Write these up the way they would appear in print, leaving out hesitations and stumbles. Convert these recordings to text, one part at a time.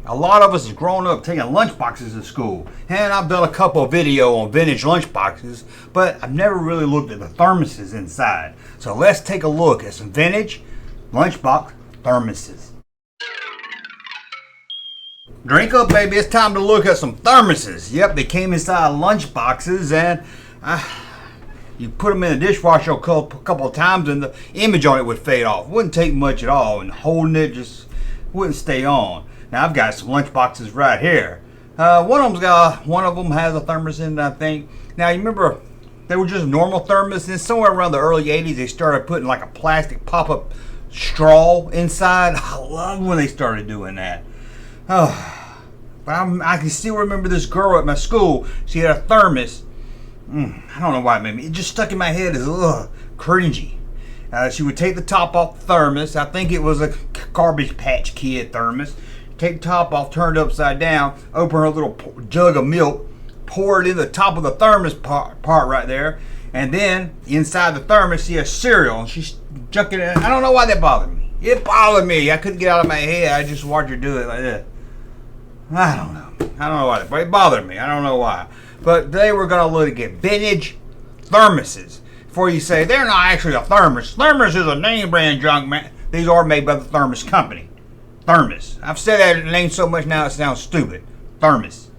A lot of us has grown up taking lunchboxes to school, and I've done a couple of videos on vintage lunchboxes, but I've never really looked at the thermoses inside. So let's take a look at some vintage lunchbox thermoses. Drink up, baby. It's time to look at some thermoses. Yep, they came inside lunchboxes, and you put them in the dishwasher a couple of times and the image on it would fade off. It wouldn't take much at all, and holding it just wouldn't stay on. Now I've got some lunchboxes right here. One of them has a thermos in it, I think. Now you remember they were just normal thermos, and somewhere around the early 80s they started putting like a plastic pop-up straw inside. I love when they started doing that. Oh, but I can still remember this girl at my school. She had a thermos. I don't know why it just stuck in my head as cringy. She would take the top off the thermos. I think it was a Garbage Patch Kid thermos. Take the top off, turn it upside down, open her little jug of milk, pour it in the top of the thermos part right there, and then inside the thermos she has cereal, and she's junking it. I don't know why that bothered me. It bothered me. I couldn't get out of my head. I just watched her do it like that. I don't know why, but it bothered me. I don't know why. But today we're going to look at vintage thermoses. Before you say, they're not actually a thermos. Thermos is a name brand junk, man. These are made by the Thermos Company. Thermos. I've said that name so much now it sounds stupid. Thermos.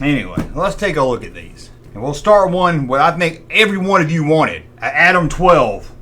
Anyway, let's take a look at these. And we'll start one what I think every one of you wanted. An Adam 12.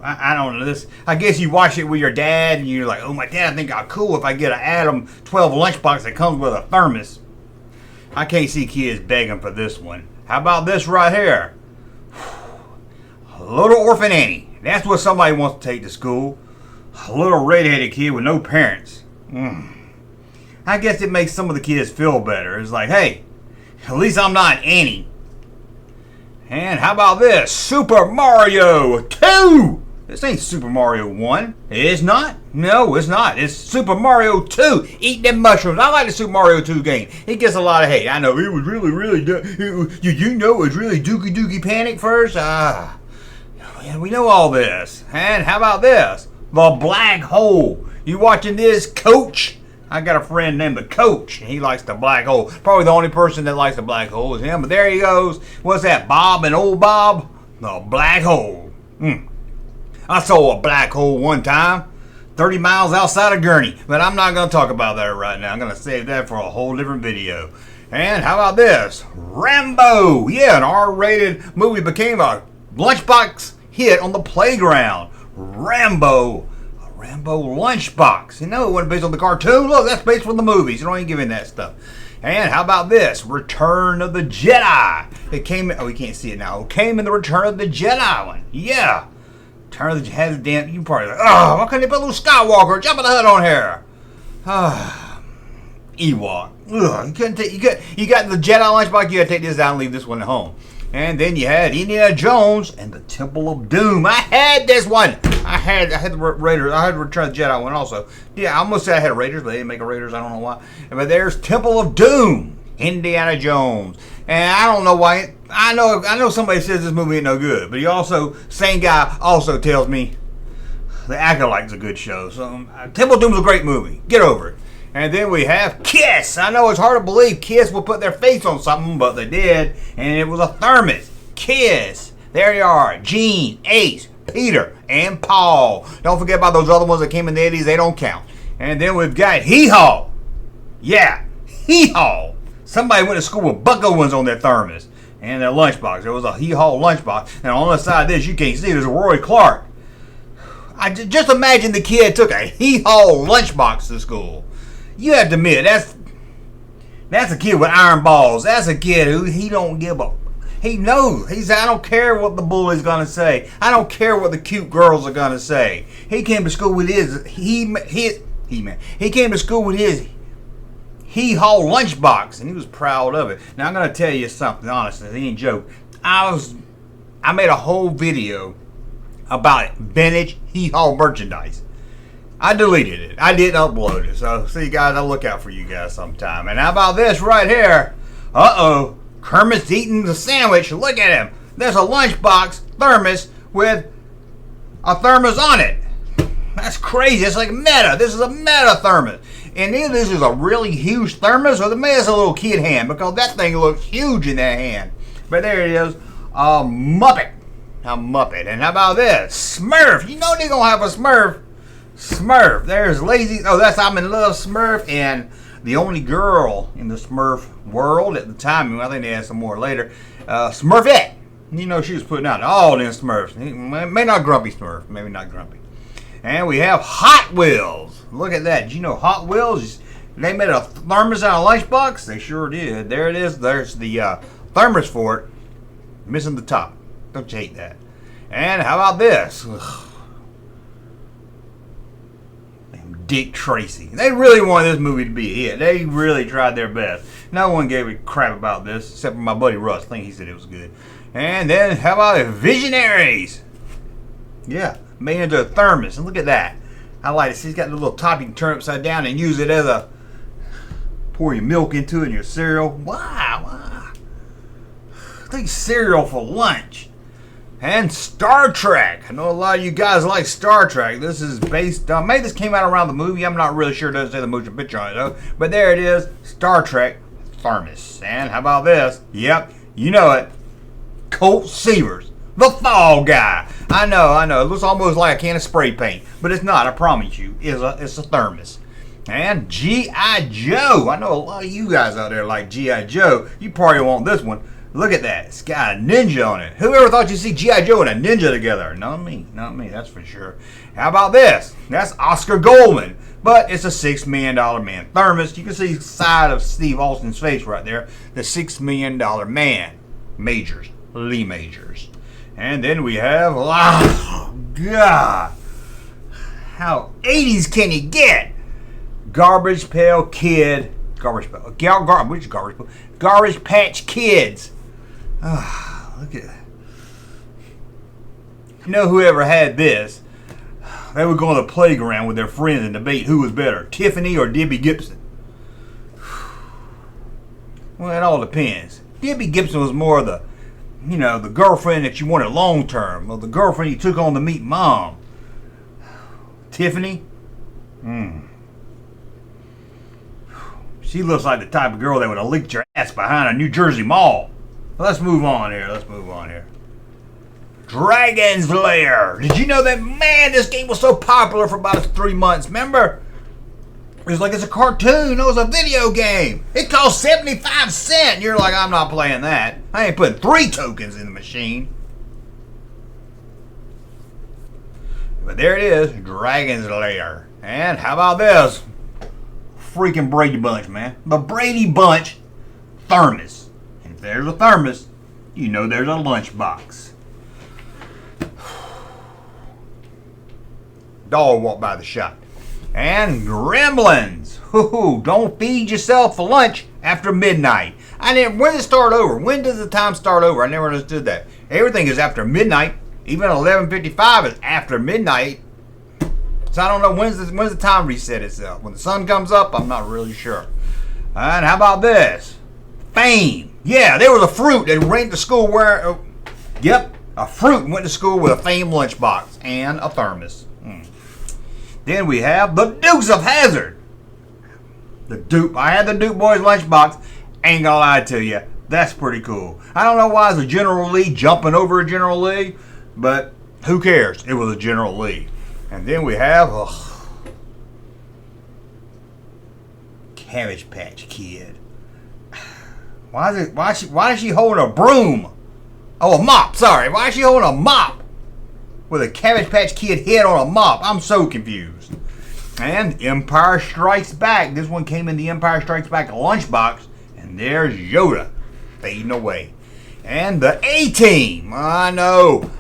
I don't know this. I guess you watch it with your dad and you're like, oh my dad, I think I'm cool if I get an Adam 12 lunchbox that comes with a thermos. I can't see kids begging for this one. How about this right here? A little orphan Annie. That's what somebody wants to take to school. A little red-headed kid with no parents. I guess it makes some of the kids feel better. It's like, hey, at least I'm not Annie. And how about this? Super Mario 2! This ain't Super Mario 1. It's not? No, it's not. It's Super Mario 2. Eat them mushrooms. I like the Super Mario 2 game. It gets a lot of hate. I know it was really you know it was really Dookie Panic first? Yeah, we know all this. And how about this? The Black Hole. You watching this, Coach? I got a friend named the Coach, and he likes the Black Hole. Probably the only person that likes the Black Hole is him, but there he goes. What's that, Bob and old Bob? The Black Hole. I saw a black hole one time, 30 miles outside of Gurney, but I'm not going to talk about that right now. I'm going to save that for a whole different video. And how about this? Rambo. Yeah, an R-rated movie became a lunchbox hit on the playground. Rambo. A Rambo lunchbox. You know, it wasn't based on the cartoon. Look, that's based on the movies. You don't even give in that stuff. And how about this? Return of the Jedi. It came, oh, you can't see it now. It came in the Return of the Jedi one. Yeah. Return of the Jedi, damn, you probably like, oh, why couldn't they put a little Skywalker, Jabba the Hutt on here? Ewok. Ugh, you couldn't take, you got the Jedi lunchbox, you gotta take this out and leave this one at home. And then you had Indiana Jones and the Temple of Doom. I had this one. I had the Raiders. I had the Return of the Jedi one also. Yeah, I almost said I had Raiders, but they didn't make a Raiders. I don't know why. But there's Temple of Doom, Indiana Jones. And I don't know why. I know somebody says this movie ain't no good, but he also, same guy also tells me The Acolyte's a good show. So Temple of Doom's a great movie. Get over it. And then we have Kiss. I know it's hard to believe Kiss will put their face on something, but they did. And it was a thermos. Kiss. There you are. Gene, Ace, Peter, and Paul. Don't forget about those other ones that came in the 80s. They don't count. And then we've got Hee-Haw. Yeah, Hee-Haw. Somebody went to school with bucko ones on their thermos. And their lunchbox. There was a Hee-Haw lunchbox. And on the side of this, you can't see, there's a Roy Clark. I just imagine the kid took a Hee-Haw lunchbox to school. You have to admit, that's a kid with iron balls. That's a kid who he don't give a... He knows. He said, I don't care what the bully's going to say. I don't care what the cute girls are going to say. He came to school with his... He came to school with his Hee-Haw lunchbox, and he was proud of it. Now, I'm going to tell you something, honestly. It ain't a joke. I made a whole video about vintage Hee-Haw merchandise. I deleted it. I didn't upload it. So, see, guys, I'll look out for you guys sometime. And how about this right here? Uh-oh. Kermit's eating the sandwich. Look at him. There's a lunchbox thermos with a thermos on it. That's crazy. It's like meta. This is a meta thermos. And then this is a really huge thermos, or maybe it's a little kid hand, because that thing looks huge in that hand. But there it is. A Muppet. A Muppet. And how about this? Smurf. You know they're going to have a Smurf. Smurf. There's Lazy. Oh, that's I'm in Love Smurf. And the only girl in the Smurf world at the time, I think they had some more later, Smurfette. You know, she was putting out all them Smurfs. Maybe not Grumpy Smurf. Maybe not Grumpy. And we have Hot Wheels. Look at that. Did you know Hot Wheels, they made a thermos out of Lunchbox? They sure did. There it is. There's the thermos for it. Missing the top. Don't you hate that? And how about this? Damn Dick Tracy. They really wanted this movie to be a hit. They really tried their best. No one gave a crap about this except for my buddy Russ. I think he said it was good. And then how about it? Visionaries? Yeah. Made into a thermos, and look at that. I like it. See, it's got the little top you can turn upside down and use it as a pour your milk into it and your cereal. Why? I think cereal for lunch. And Star Trek. I know a lot of you guys like Star Trek. This is based on, maybe this came out around the movie. I'm not really sure. It doesn't say the motion picture on it though. But there it is, Star Trek thermos. And how about this? Yep, you know it. Colt Seavers. The Fall Guy. I know. It looks almost like a can of spray paint, but it's not. I promise you, it's a thermos. And G.I. Joe. I know a lot of you guys out there like G.I. Joe. You probably want this one. Look at that. It's got a ninja on it. Who ever thought you'd see G.I. Joe and a ninja together? Not me. That's for sure. How about this? That's Oscar Goldman, but it's a $6 million man thermos. You can see the side of Steve Austin's face right there. The $6 million man. Majors. Lee Majors. And then we have, oh, God, how 80s can you get? Garbage Pail Kid, Garbage Patch Kids. Oh, look at that. You know, whoever had this, they would go on the playground with their friends and debate who was better, Tiffany or Debbie Gibson. Well, it all depends. Debbie Gibson was more of the, you know, the girlfriend that you wanted long term, or the girlfriend you took on to meet mom. Tiffany? She looks like the type of girl that would have licked your ass behind a New Jersey mall. Let's move on here. Dragon's Lair. Did you know that, man, this game was so popular for about 3 months, remember? It was like it's a cartoon. It was a video game. It cost 75 cents. You're like, I'm not playing that. I ain't putting 3 tokens in the machine. But there it is, Dragon's Lair. And how about this? Freaking Brady Bunch, man. The Brady Bunch thermos. And if there's a thermos, you know there's a lunchbox. Dog walked by the shop. And Gremlins. Ooh, don't feed yourself for lunch after midnight. When does it start over? When does the time start over? I never understood that. Everything is after midnight. Even 11:55 is after midnight. So I don't know when's the time reset itself. When the sun comes up, I'm not really sure. And how about this? Fame. Yeah, there was a fruit that went to school where. Yep, a fruit went to school with a Fame lunchbox and a thermos. Then we have the Dukes of Hazzard. I had the Duke Boys lunchbox. Ain't gonna lie to you, that's pretty cool. I don't know why it's a General Lee jumping over a General Lee, but who cares? It was a General Lee. And then we have Cabbage Patch Kid. Why is she holding a broom? Oh, a mop. Sorry. Why is she holding a mop with a Cabbage Patch Kid head on a mop? I'm so confused. And Empire Strikes Back. This one came in the Empire Strikes Back lunchbox. And there's Yoda fading away. And the A-Team. I know.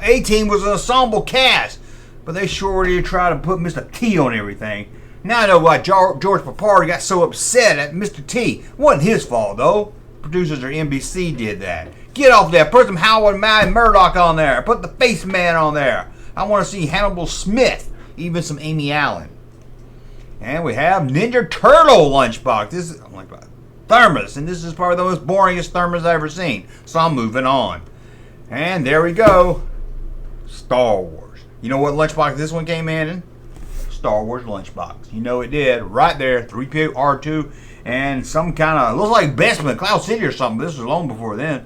A-Team was an ensemble cast. But they sure did try to put Mr. T on everything. Now I know why George Papard got so upset at Mr. T. Wasn't his fault, though. Producers or NBC did that. Get off there. Put some Howard Murdoch on there. Put the Face Man on there. I want to see Hannibal Smith. Even some Amy Allen. And we have Ninja Turtle lunchbox. This is thermos. And this is probably the most boringest thermos I've ever seen. So I'm moving on. And there we go. Star Wars. You know what lunchbox this one came in? Star Wars lunchbox. You know it did. Right there, 3PO, R2, and some kind of, looks like Bestman, Cloud City or something. This was long before then.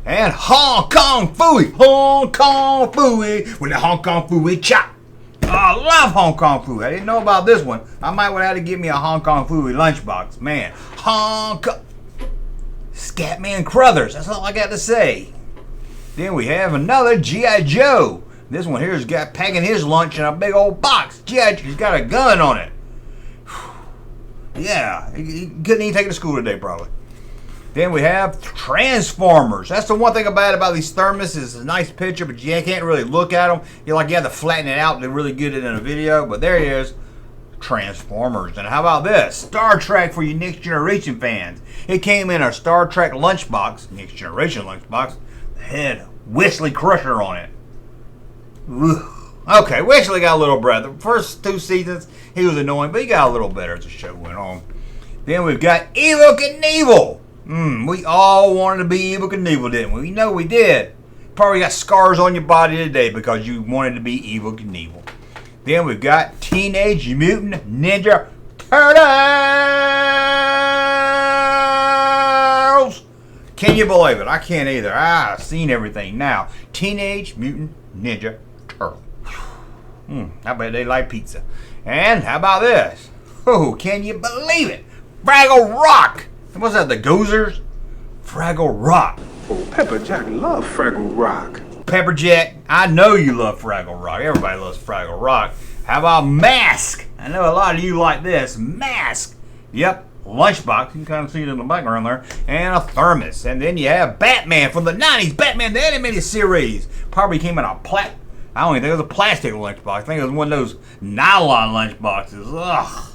And Hong Kong Phooey. Hong Kong Phooey. With the Hong Kong Phooey chop. Oh, I love Hong Kong Phooey. I didn't know about this one. I might would have to get me a Hong Kong Phooey lunchbox. Man, Hong Kong. Scatman Crothers. That's all I got to say. Then we have another G.I. Joe. This one here has got packing his lunch in a big old box. G.I. Joe's got a gun on it. Yeah, he couldn't even take it to school today probably. Then we have Transformers. That's the one thing about these Thermoses. It's a nice picture, but you can't really look at them. You have to flatten it out to really get it in a video. But there he is, Transformers. And how about this? Star Trek for you Next Generation fans. It came in a Star Trek lunchbox, Next Generation lunchbox. It had Wesley Crusher on it. Okay, Wesley got a little better. The first 2 seasons, he was annoying, but he got a little better as the show went on. Then we've got Evel Knievel. We all wanted to be Evel Knievel, didn't we? We know we did. Probably got scars on your body today because you wanted to be Evel Knievel. Then we've got Teenage Mutant Ninja Turtles. Can you believe it? I can't either. I've seen everything now. Teenage Mutant Ninja Turtles. I bet they like pizza. And how about this? Oh, can you believe it? Fraggle Rock. What's that, the Goozers? Fraggle Rock. Oh, Pepper Jack loves Fraggle Rock. Pepper Jack, I know you love Fraggle Rock. Everybody loves Fraggle Rock. How about Mask? I know a lot of you like this. Mask. Yep, lunchbox. You can kind of see it in the background there. And a thermos. And then you have Batman from the 90s. Batman, the animated series. Probably came in a I don't even think it was a plastic lunchbox. I think it was one of those nylon lunchboxes. Ugh.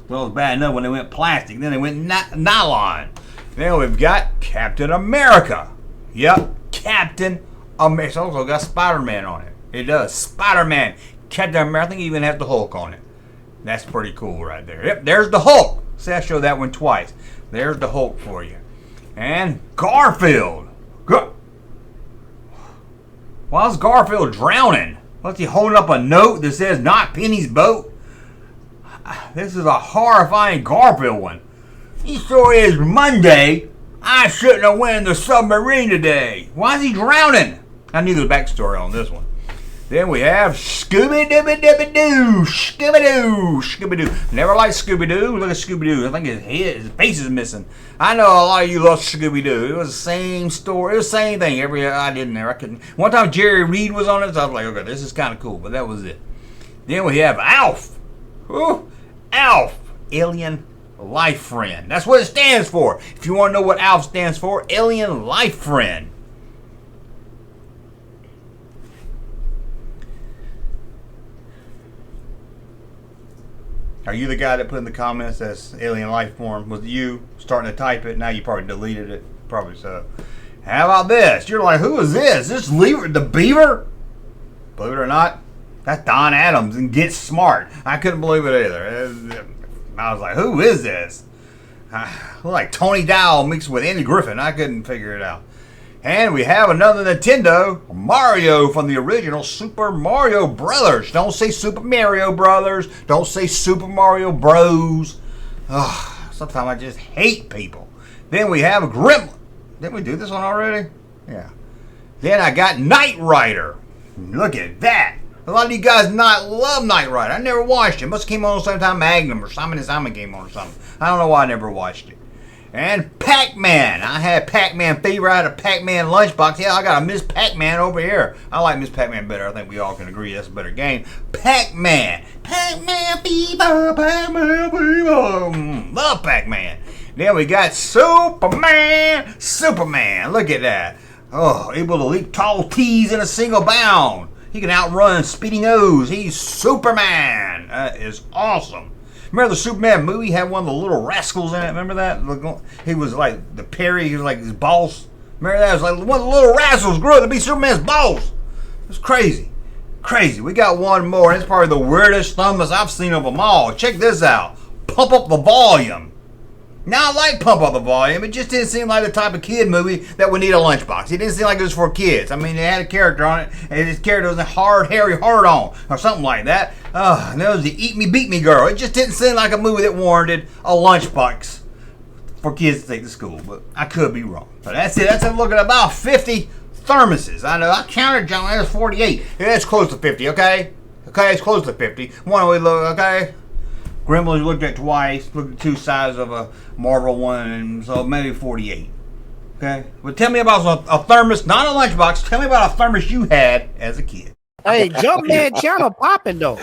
Well, it was bad enough when they went plastic. Then they went nylon. Then we've got Captain America. Yep, Captain America. It's also got Spider-Man on it. It does. Spider-Man. Captain America. I think it even has the Hulk on it. That's pretty cool right there. Yep, there's the Hulk. See, I showed that one twice. There's the Hulk for you. And Garfield. Why is Garfield drowning? What's he holding up a note that says not Penny's boat? This is a horrifying Garfield one. He sure is Monday. I shouldn't have went in the submarine today. Why is he drowning? I knew the backstory on this one. Then we have Scooby-Dooby-Dooby-Doo. Scooby-Doo. Scooby-Doo. Never liked Scooby-Doo. Look at Scooby-Doo. I think his face is missing. I know a lot of you love Scooby-Doo. It was the same story. It was the same thing. I couldn't. One time Jerry Reed was on it, so I was like, okay, this is kind of cool. But that was it. Then we have Alf. Ooh, Alf. Alien Life Friend. That's what it stands for. If you want to know what Alf stands for, Alien Life Friend. Are you the guy that put in the comments that's Alien Life Form? Was it you starting to type it? Now you probably deleted it. Probably so. How about this? You're like, who is this? This Lever the Beaver? Believe it or not, that's Don Adams and Get Smart. I couldn't believe it either. I was like, who is this? Look like Tony Dow mixed with Andy Griffin. I couldn't figure it out. And we have another Nintendo, Mario from the original Super Mario Brothers. Don't say Super Mario Brothers. Don't say Super Mario Bros. Sometimes I just hate people. Then we have a Gremlin. Didn't we do this one already? Yeah. Then I got Knight Rider. Look at that. A lot of you guys love Knight Rider. I never watched it. It must have came on sometime Magnum or Simon came on or something. I don't know why I never watched it. And Pac-Man. I had Pac-Man fever. I had a Pac-Man lunchbox. Yeah, I got a Miss Pac-Man over here. I like Miss Pac-Man better. I think we all can agree that's a better game. Pac-Man. Pac-Man fever. Pac-Man fever. Love Pac-Man. Then we got Superman. Superman. Look at that. Oh, able to leap tall T's in a single bound. He can outrun Speedy Nose. He's Superman. That is awesome. Remember the Superman movie had one of the little rascals in it? Remember that? He was like the Perry. He was like his boss. Remember that? It was like one of the little rascals grew up to be Superman's boss. It was crazy. Crazy. We got one more. It's probably the weirdest Thermos I've seen of them all. Check this out. Pump Up the Volume. Now, I like Pump Up the Volume. It just didn't seem like the type of kid movie that would need a lunchbox. It didn't seem like it was for kids. I mean, it had a character on it, and his character was a hairy hard-on, or something like that. And there was the Eat Me, Beat Me Girl. It just didn't seem like a movie that warranted a lunchbox for kids to take to school, but I could be wrong. So that's it. That's a look at about 50 thermoses. I know I counted, John. There's 48. Yeah, that's close to 50. Okay, it's close to 50. One way look. Okay. Gremlins looked at twice. Looked at two sides of a Marvel one, and so maybe 48. Okay, but tell me about a thermos, not a lunchbox. Tell me about a thermos you had as a kid. Hey, Junkman channel popping though.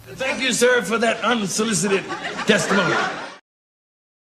Thank you, sir, for that unsolicited testimony.